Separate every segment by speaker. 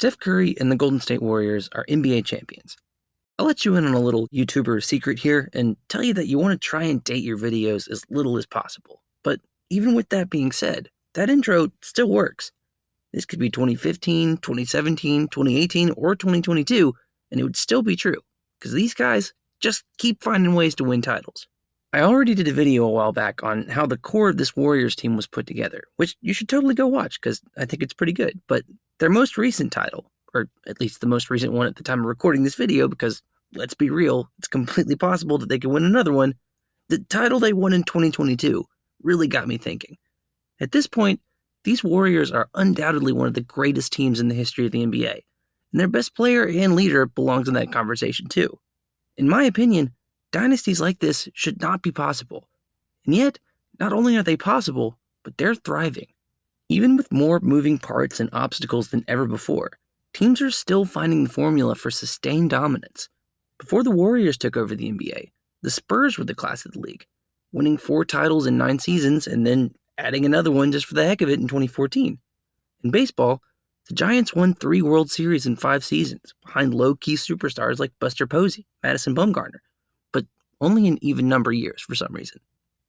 Speaker 1: Steph Curry and the Golden State Warriors are NBA champions. I'll let you in on a little YouTuber secret here and tell you that you want to try and date your videos as little as possible. But even with that being said, that intro still works. This could be 2015, 2017, 2018, or 2022, and it would still be true, because these guys just keep finding ways to win titles. I already did a video a while back on how the core of this Warriors team was put together, which you should totally go watch, because I think it's pretty good. But their most recent title, or at least the most recent one at the time of recording this video, because let's be real, it's completely possible that they could win another one, the title they won in 2022 really got me thinking. At this point, these Warriors are undoubtedly one of the greatest teams in the history of the NBA, and their best player and leader belongs in that conversation too. In my opinion, dynasties like this should not be possible. And yet, not only are they possible, but they're thriving. Even with more moving parts and obstacles than ever before, teams are still finding the formula for sustained dominance. Before the Warriors took over the NBA, the Spurs were the class of the league, winning 4 titles in 9 seasons and then adding another one just for the heck of it in 2014. In baseball, the Giants won 3 World Series in 5 seasons, behind low-key superstars like Buster Posey, Madison Bumgarner, but only in even number years for some reason.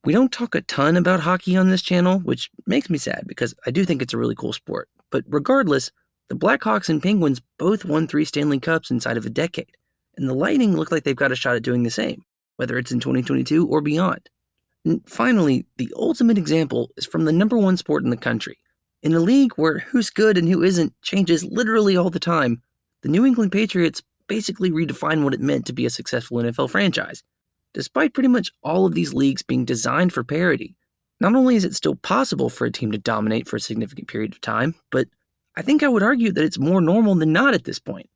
Speaker 1: We don't talk a ton about hockey on this channel, which makes me sad because I do think it's a really cool sport. But regardless, the Blackhawks and Penguins both won 3 Stanley Cups inside of a decade, and the Lightning look like they've got a shot at doing the same, whether it's in 2022 or beyond. And finally, the ultimate example is from the number 1 sport in the country. In a league where who's good and who isn't changes literally all the time, the New England Patriots basically redefined what it meant to be a successful NFL franchise. Despite pretty much all of these leagues being designed for parity, not only is it still possible for a team to dominate for a significant period of time, but I think I would argue that it's more normal than not at this point.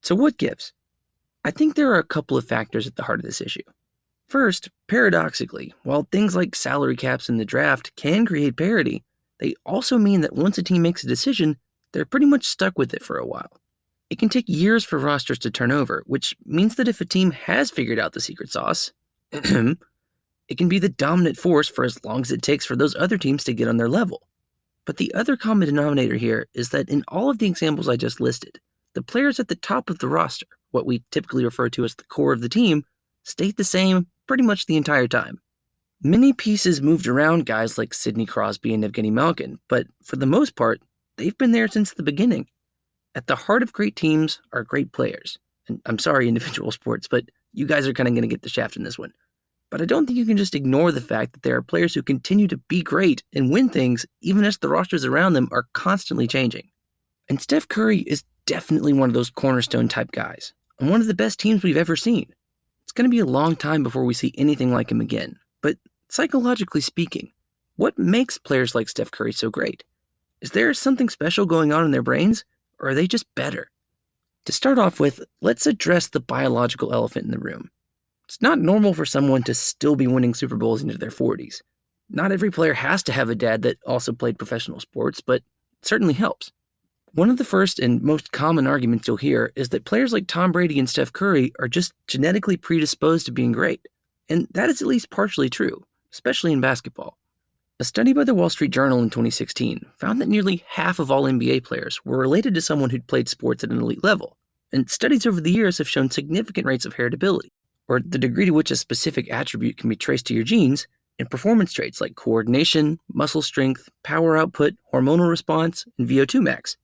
Speaker 1: So what gives? I think there are a couple of factors at the heart of this issue. First, paradoxically, while things like salary caps in the draft can create parity, they also mean that once a team makes a decision, they're pretty much stuck with it for a while. It can take years for rosters to turn over, which means that if a team has figured out the secret sauce, it can be the dominant force for as long as it takes for those other teams to get on their level. But the other common denominator here is that in all of the examples I just listed, the players at the top of the roster, what we typically refer to as the core of the team, stayed the same pretty much the entire time. Many pieces moved around guys like Sidney Crosby and Evgeny Malkin, but for the most part, they've been there since the beginning. At the heart of great teams are great players. And I'm sorry, individual sports, but you guys are kind of going to get the shaft in this one. But I don't think you can just ignore the fact that there are players who continue to be great and win things even as the rosters around them are constantly changing. And Steph Curry is definitely one of those cornerstone type guys, and one of the best teams we've ever seen. It's going to be a long time before we see anything like him again. But psychologically speaking, what makes players like Steph Curry so great? Is there something special going on in their brains, or are they just better? To start off with, let's address the biological elephant in the room. It's not normal for someone to still be winning Super Bowls into their 40s. Not every player has to have a dad that also played professional sports, but it certainly helps. One of the first and most common arguments you'll hear is that players like Tom Brady and Steph Curry are just genetically predisposed to being great. And that is at least partially true, especially in basketball. A study by the Wall Street Journal in 2016 found that nearly half of all NBA players were related to someone who'd played sports at an elite level. And studies over the years have shown significant rates of heritability, or the degree to which a specific attribute can be traced to your genes, in performance traits like coordination, muscle strength, power output, hormonal response, and VO2 max.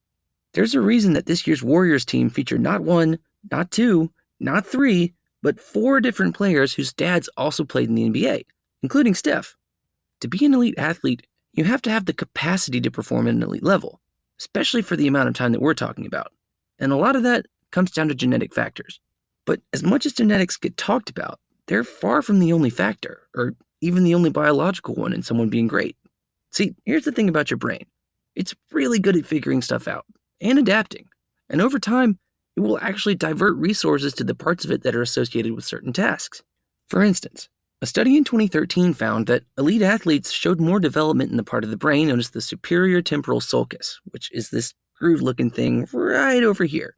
Speaker 1: There's a reason that this year's Warriors team featured not 1, not 2, not 3, but 4 different players whose dads also played in the NBA, including Steph. To be an elite athlete, you have to have the capacity to perform at an elite level, especially for the amount of time that we're talking about. And a lot of that comes down to genetic factors. But as much as genetics get talked about, they're far from the only factor, or even the only biological one in someone being great. See, here's the thing about your brain. It's really good at figuring stuff out and adapting. And over time, it will actually divert resources to the parts of it that are associated with certain tasks. For instance, a study in 2013 found that elite athletes showed more development in the part of the brain known as the superior temporal sulcus, which is this groove-looking thing right over here.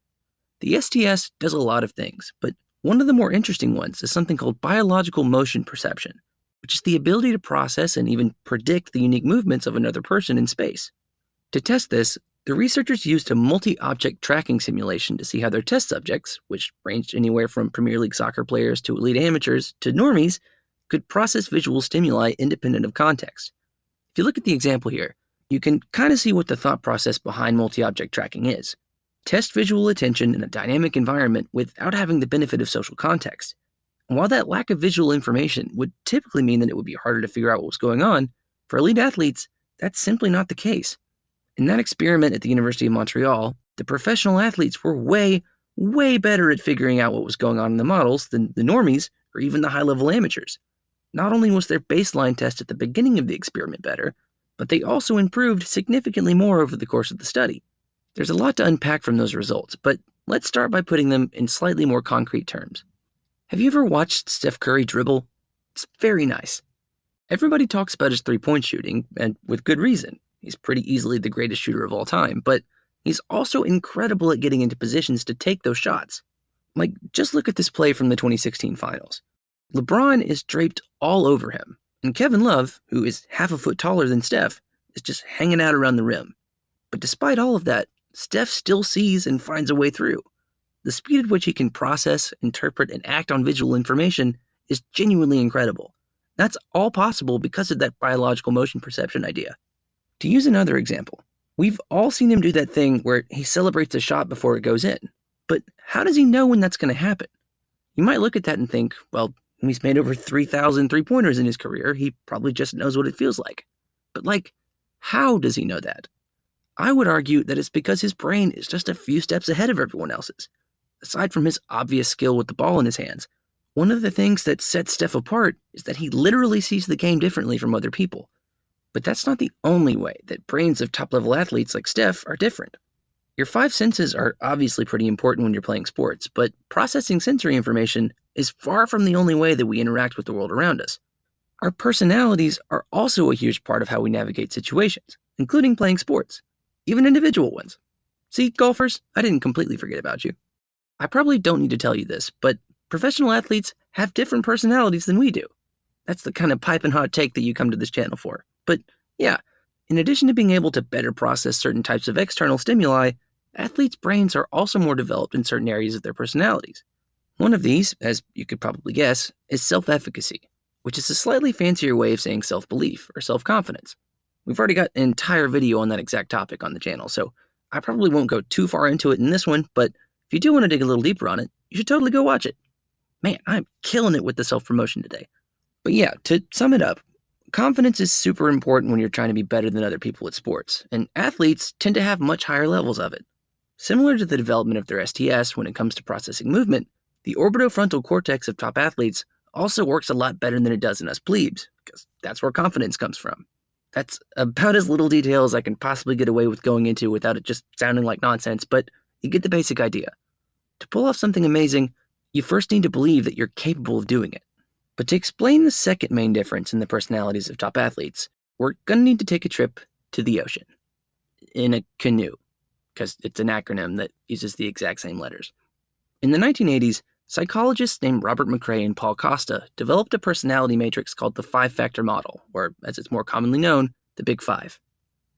Speaker 1: The STS does a lot of things, but one of the more interesting ones is something called biological motion perception, which is the ability to process and even predict the unique movements of another person in space. To test this, The researchers used a multi-object tracking simulation to see how their test subjects, which ranged anywhere from Premier League soccer players to elite amateurs to normies, could process visual stimuli independent of context. If you look at the example here, you can kind of see what the thought process behind multi-object tracking is. Test visual attention in a dynamic environment without having the benefit of social context. And while that lack of visual information would typically mean that it would be harder to figure out what was going on, for elite athletes, that's simply not the case. In that experiment at the University of Montreal, the professional athletes were way better at figuring out what was going on in the models than the normies or even the high-level amateurs. Not only was their baseline test at the beginning of the experiment better, but they also improved significantly more over the course of the study. There's a lot to unpack from those results, but let's start by putting them in slightly more concrete terms. Have you ever watched Steph Curry dribble? It's very nice. Everybody talks about his three-point shooting, and with good reason. He's pretty easily the greatest shooter of all time, but he's also incredible at getting into positions to take those shots. Like, just look at this play from the 2016 finals. LeBron is draped all over him, and Kevin Love, who is half a foot taller than Steph, is just hanging out around the rim. But despite all of that, Steph still sees and finds a way through. The speed at which he can process, interpret, and act on visual information is genuinely incredible. That's all possible because of that biological motion perception idea. To use another example, we've all seen him do that thing where he celebrates a shot before it goes in. But how does he know when that's going to happen? You might look at that and think, well, he's made over 3,000 three-pointers in his career. He probably just knows what it feels like. But how does he know that? I would argue that it's because his brain is just a few steps ahead of everyone else's. Aside from his obvious skill with the ball in his hands, one of the things that sets Steph apart is that he literally sees the game differently from other people. But that's not the only way that brains of top-level athletes like Steph are different. Your five senses are obviously pretty important when you're playing sports, but processing sensory information is far from the only way that we interact with the world around us. Our personalities are also a huge part of how we navigate situations, including playing sports, even individual ones. See, golfers, I didn't completely forget about you. I probably don't need to tell you this, but professional athletes have different personalities than we do. That's the kind of piping hot take that you come to this channel for. But yeah, in addition to being able to better process certain types of external stimuli, athletes' brains are also more developed in certain areas of their personalities. One of these, as you could probably guess, is self-efficacy, which is a slightly fancier way of saying self-belief or self-confidence. We've already got an entire video on that exact topic on the channel, so I probably won't go too far into it in this one, but if you do want to dig a little deeper on it, you should totally go watch it. Man, I'm killing it with the self-promotion today. But yeah, to sum it up, confidence is super important when you're trying to be better than other people at sports, and athletes tend to have much higher levels of it. Similar to the development of their STS when it comes to processing movement, the orbitofrontal cortex of top athletes also works a lot better than it does in us plebes, because that's where confidence comes from. That's about as little detail as I can possibly get away with going into without it just sounding like nonsense, but you get the basic idea. To pull off something amazing, you first need to believe that you're capable of doing it. But to explain the second main difference in the personalities of top athletes, we're going to need to take a trip to the ocean. In a canoe, because it's an acronym that uses the exact same letters. In the 1980s, psychologists named Robert McCrae and Paul Costa developed a personality matrix called the five-factor model, or as it's more commonly known, the Big Five.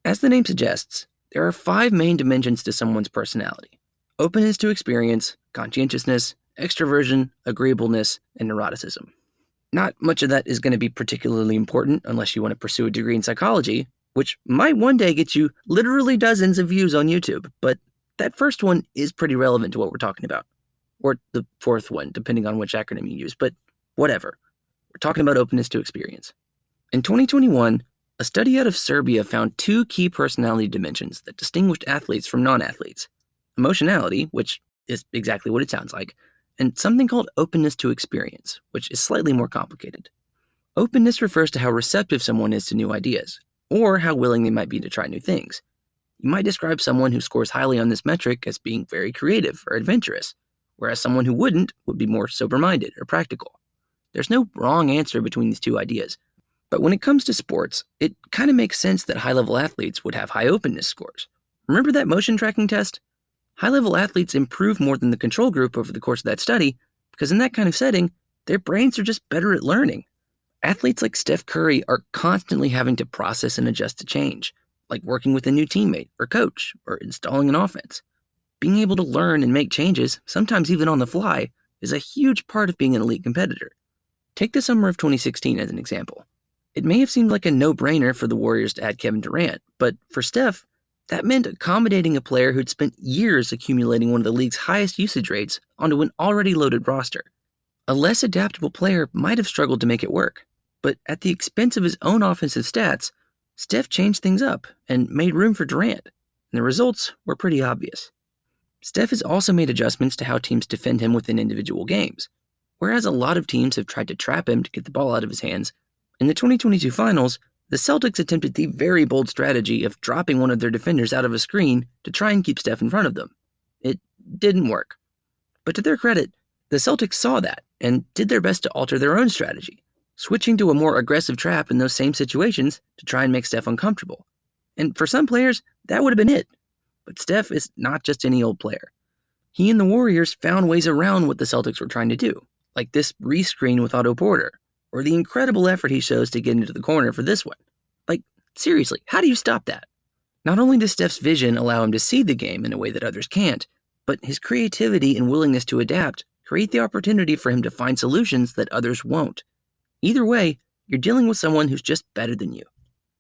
Speaker 1: As the name suggests, there are five main dimensions to someone's personality: openness to experience, conscientiousness, extroversion, agreeableness, and neuroticism. Not much of that is going to be particularly important unless you want to pursue a degree in psychology, which might one day get you literally dozens of views on YouTube, but that first one is pretty relevant to what we're talking about. Or the fourth one, depending on which acronym you use, but whatever. We're talking about openness to experience. In 2021, a study out of Serbia found two key personality dimensions that distinguished athletes from non-athletes: emotionality, which is exactly what it sounds like, and something called openness to experience, which is slightly more complicated. Openness refers to how receptive someone is to new ideas, or how willing they might be to try new things. You might describe someone who scores highly on this metric as being very creative or adventurous, whereas someone who wouldn't would be more sober-minded or practical. There's no wrong answer between these two ideas. But when it comes to sports, it kind of makes sense that high-level athletes would have high openness scores. Remember that motion tracking test? High-level athletes improve more than the control group over the course of that study because in that kind of setting, their brains are just better at learning. Athletes like Steph Curry are constantly having to process and adjust to change. like working with a new teammate or coach or installing an offense. Being able to learn and make changes, sometimes even on the fly, is a huge part of being an elite competitor. Take the summer of 2016 as an example. It may have seemed like a no-brainer for the Warriors to add Kevin Durant, but for Steph, that meant accommodating a player who'd spent years accumulating one of the league's highest usage rates onto an already loaded roster. A less adaptable player might have struggled to make it work, but at the expense of his own offensive stats, Steph changed things up and made room for Durant, and the results were pretty obvious. Steph has also made adjustments to how teams defend him within individual games. Whereas a lot of teams have tried to trap him to get the ball out of his hands, in the 2022 finals, the Celtics attempted the very bold strategy of dropping one of their defenders out of a screen to try and keep Steph in front of them. It didn't work. But to their credit, the Celtics saw that and did their best to alter their own strategy, switching to a more aggressive trap in those same situations to try and make Steph uncomfortable. And for some players, that would have been it. But Steph is not just any old player. He and the Warriors found ways around what the Celtics were trying to do, like this rescreen with Otto Porter, or the incredible effort he shows to get into the corner for this one. Like, seriously, how do you stop that? Not only does Steph's vision allow him to see the game in a way that others can't, but his creativity and willingness to adapt create the opportunity for him to find solutions that others won't. Either way, you're dealing with someone who's just better than you,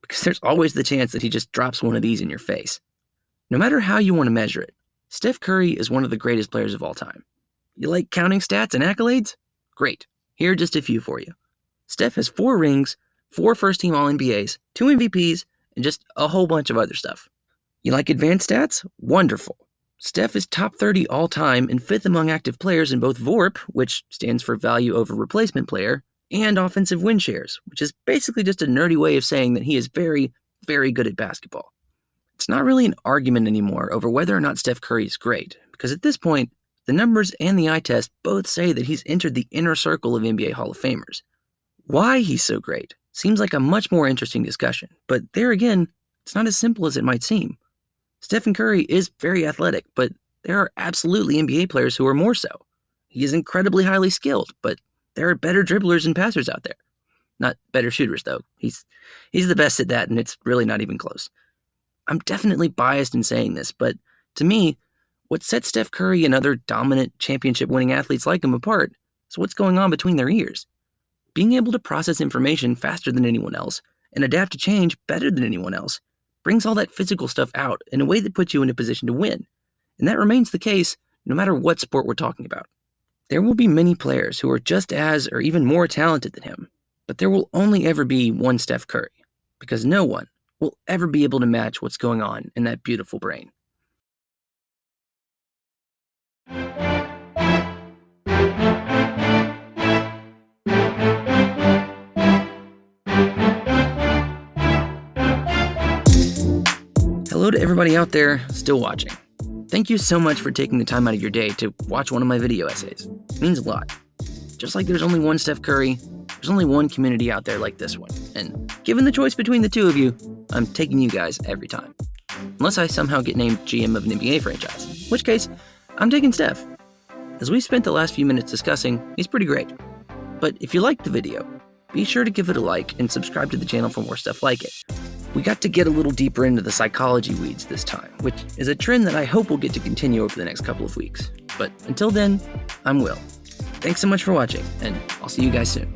Speaker 1: because there's always the chance that he just drops one of these in your face. No matter how you want to measure it, Steph Curry is one of the greatest players of all time. You like counting stats and accolades? Great. Here are just a few for you. Steph has 4 rings, 4 first-team All-NBAs, 2 MVPs, and just a whole bunch of other stuff. You like advanced stats? Wonderful. Steph is top 30 all-time and 5th among active players in both VORP, which stands for Value Over Replacement Player, and offensive win shares, which is basically just a nerdy way of saying that he is very, very good at basketball. It's not really an argument anymore over whether or not Steph Curry is great, because at this point, the numbers and the eye test both say that he's entered the inner circle of NBA Hall of Famers. Why he's so great seems like a much more interesting discussion, but there again, it's not as simple as it might seem. Stephen Curry is very athletic, but there are absolutely NBA players who are more so. He is incredibly highly skilled, but there are better dribblers and passers out there. Not better shooters, though. He's the best at that, and it's really not even close. I'm definitely biased in saying this, but to me, what sets Steph Curry and other dominant championship-winning athletes like him apart is what's going on between their ears. Being able to process information faster than anyone else and adapt to change better than anyone else brings all that physical stuff out in a way that puts you in a position to win. And that remains the case no matter what sport we're talking about. There will be many players who are just as or even more talented than him, but there will only ever be one Steph Curry, because no one will ever be able to match what's going on in that beautiful brain. Hello to everybody out there still watching. Thank you so much for taking the time out of your day to watch one of my video essays. It means a lot. Just like there's only one Steph Curry, there's only one community out there like this one. And given the choice between the two of you, I'm taking you guys every time. Unless I somehow get named GM of an NBA franchise, in which case, I'm taking Steph. As we spent the last few minutes discussing, he's pretty great. But if you liked the video, be sure to give it a like and subscribe to the channel for more stuff like it. We got to get a little deeper into the psychology weeds this time, which is a trend that I hope will get to continue over the next couple of weeks. But until then, I'm Will. Thanks so much for watching, and I'll see you guys soon.